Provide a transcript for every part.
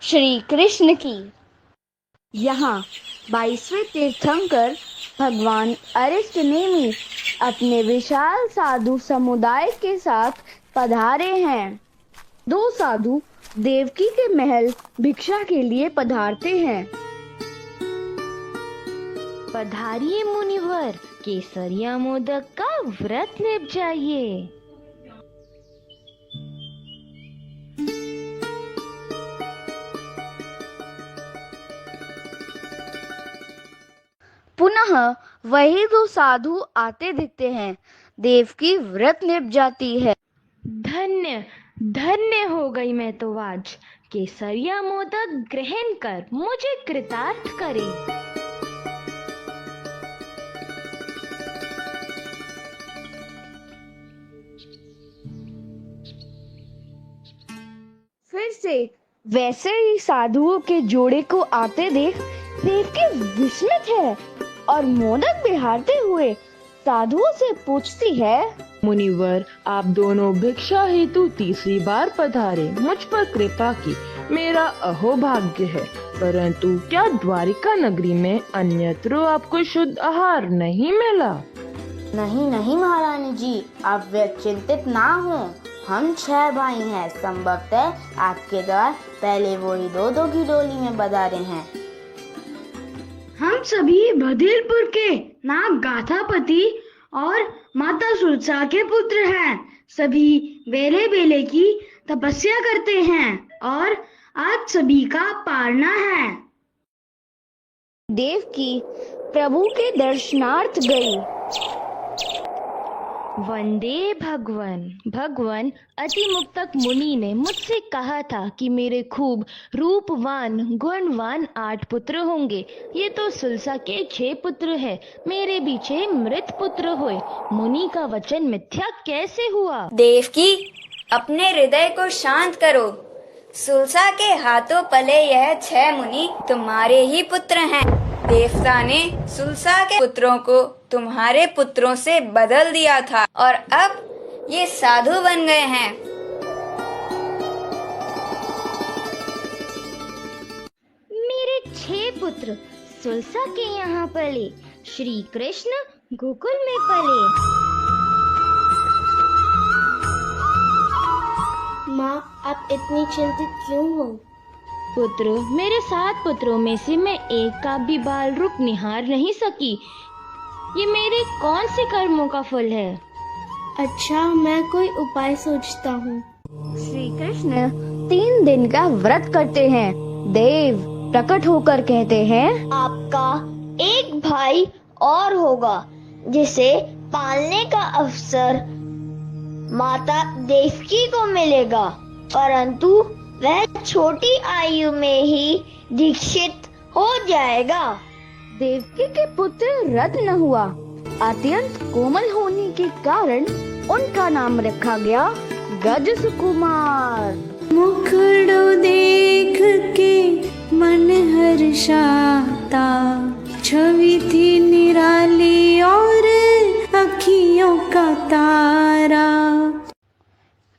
श्री कृष्ण की। यहाँ 22वें तीर्थंकर भगवान अरिष्टनेमि अपने विशाल साधु समुदाय के साथ पधारे हैं। दो साधु देवकी के महल भिक्षा के लिए पधारते हैं। पधारिए मुनिवर, केसरिया मोदक का व्रत निभाइए। पुनः वही दो साधु आते दिखते हैं। देवकी व्रत निभ जाती है। धन्य धन्य हो गई मैं तो आज। केसरिया मोदक ग्रहण कर मुझे कृतार्थ करे। फिर से वैसे ही साधुओं के जोड़े को आते देख देवकी विस्मित है और मोदक बिहारते हुए साधुओं से पूछती है, मुनिवर, आप दोनों भिक्षा हेतु तीसरी बार पधारे, मुझ पर कृपा की। मेरा अहोभाग्य है, परंतु क्या द्वारिका नगरी में अन्यत्र आपको शुद्ध आहार नहीं मिला? नहीं नहीं महारानी जी, आप चिंतित ना हो। हम 6 भाई हैं। संभवतः आपके द्वार पहले वो ही 2-2 की डोली में पधारे हैं। हम सभी बधिरपुर के नाग गाथापति और माता सुलसा के पुत्र हैं। सभी बेले बेले की तपस्या करते हैं और आज सभी का पारना है। देवकी प्रभु के दर्शनार्थ गई। वंदे भगवन। भगवन अति मुक्तक मुनि ने मुझसे कहा था कि मेरे खूब रूपवान गुणवान 8 पुत्र होंगे। ये तो सुलसा के 6 पुत्र हैं। मेरे भी 6 मृत पुत्र हुए। मुनि का वचन मिथ्या कैसे हुआ? देवकी, अपने हृदय को शांत करो। सुलसा के हाथों पले यह 6 मुनि तुम्हारे ही पुत्र हैं। देवता ने सुलसा के पुत्रों को तुम्हारे पुत्रों से बदल दिया था और अब ये साधु बन गए हैं। मेरे 6 पुत्र सुलसा के यहाँ पले। श्री कृष्ण गोकुल में पले। माँ, आप इतनी चिंतित क्यों हो? पुत्र, मेरे 7 पुत्रों में से मैं एक का भी बाल रूप निहार नहीं सकी। ये मेरे कौन से कर्मों का फल है? अच्छा, मैं कोई उपाय सोचता हूँ। श्री कृष्ण 3 दिन का व्रत करते हैं। देव प्रकट होकर कहते हैं, आपका एक भाई और होगा जिसे पालने का अवसर माता देवकी को मिलेगा, परंतु वह छोटी आयु में ही दीक्षित हो जाएगा। देवकी के पुत्र रत्न हुआ। अत्यंत कोमल होने के कारण उनका नाम रखा गया गज सुकुमार। मुखड़ो देख के मन हर्षाता, छवि थी निराली और अखियों का तारा।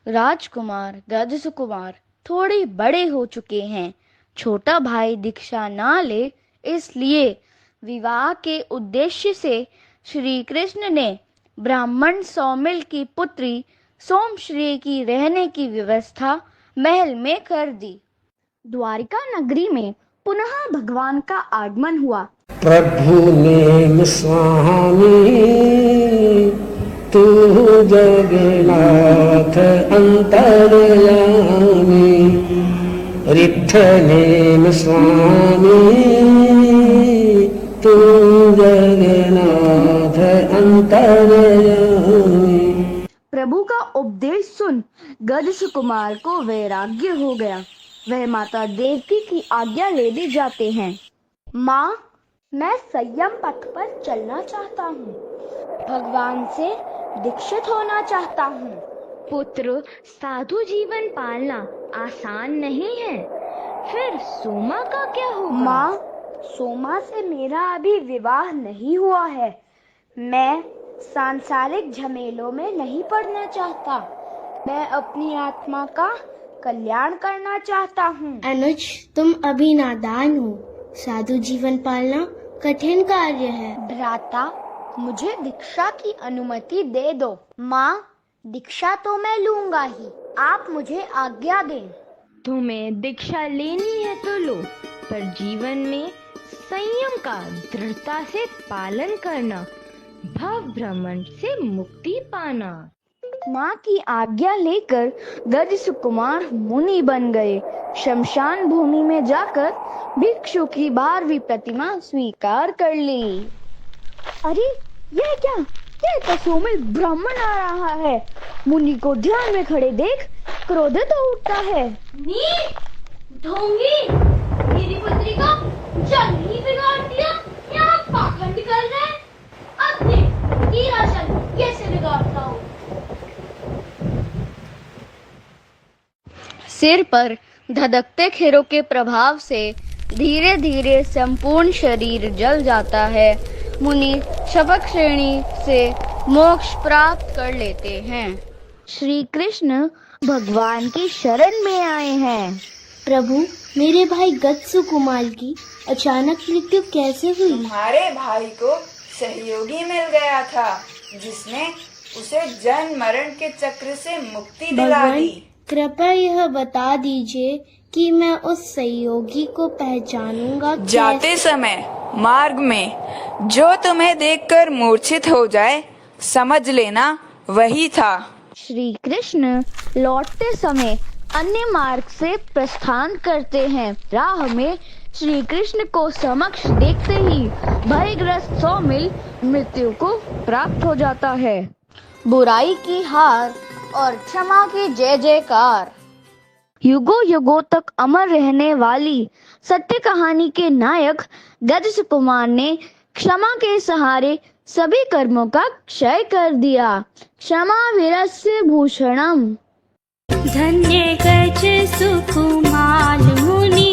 राजकुमार गज सुकुमार थोड़े बड़े हो चुके हैं। छोटा भाई दीक्षा ना ले, इसलिए विवाह के उद्देश्य से श्री कृष्ण ने ब्राह्मण सौमिल की पुत्री सोमश्री की रहने की व्यवस्था महल में कर दी। द्वारिका नगरी में पुनः भगवान का आगमन हुआ। प्रभु नेम स्वामी तू जगन्नाथ अंतर्यामी। रिद्ध नेम स्वामी तू जगन्नाथ अंतर्यामी। प्रभु का उपदेश सुन गज सुकुमार को वैराग्य हो गया। वह माता देवकी की आज्ञा लेने जाते हैं। माँ, मैं संयम पथ पर चलना चाहता हूँ। भगवान से दीक्षित होना चाहता हूँ। पुत्र, साधु जीवन पालना आसान नहीं है। फिर सोमा का क्या होगा? माँ, सोमा से मेरा अभी विवाह नहीं हुआ है। मैं सांसारिक झमेलों में नहीं पड़ना चाहता। मैं अपनी आत्मा का कल्याण करना चाहता हूँ। अनुज, तुम अभी नादान हो। साधु जीवन पालना कठिन कार्य है। भ्राता, मुझे दीक्षा की अनुमति दे दो। माँ, दीक्षा तो मैं लूंगा ही, आप मुझे आज्ञा दें। तुम्हें दीक्षा लेनी है तो लो, पर जीवन में संयम का दृढ़ता से पालन करना, भाव भ्रमण से मुक्ति पाना। माँ की आज्ञा लेकर गज सुकुमार मुनि बन गए। शमशान भूमि में जाकर भिक्षु की 12वीं प्रतिमा स्वीकार कर ली। अरे यह क्या? यह तो सोमिल ब्राह्मण आ रहा है। मुनि को ध्यान में खड़े देख क्रोधित हो उठता है। ढोंगी, मेरी पुत्री का जन्म ही बिगाड़ दिया, यहाँ पाखंड कर रहे हैं। अब देख की राशन कैसे बिगाड़ता हूँ। सिर पर धधकते खेरों के प्रभाव से धीरे धीरे संपूर्ण शरीर जल जाता है। मुनि शपथ श्रेणी से मोक्ष प्राप्त कर लेते हैं। श्री कृष्ण भगवान की शरण में आए हैं। प्रभु, मेरे भाई गत्सु कुमार की अचानक मृत्यु कैसे हुई? तुम्हारे भाई को सहयोगी मिल गया था, जिसने उसे जन्म मरण के चक्र से मुक्ति दिला दी। कृपया यह बता दीजिए कि मैं उस सहयोगी को पहचानूंगा कैसे? जाते समय मार्ग में जो तुम्हें देखकर मूर्छित हो जाए, समझ लेना वही था। श्री कृष्ण लौटते समय अन्य मार्ग से प्रस्थान करते हैं। राह में श्री कृष्ण को समक्ष देखते ही भयग्रस्त सौमिल मृत्यु को प्राप्त हो जाता है। बुराई की हार और क्षमा की जय जयकार। युगों युगों तक अमर रहने वाली सत्य कहानी के नायक गज सुकुमार ने क्षमा के सहारे सभी कर्मों का क्षय कर दिया। क्षमा वीरस्य भूषणम। धन्य गज सुकुमार मुनि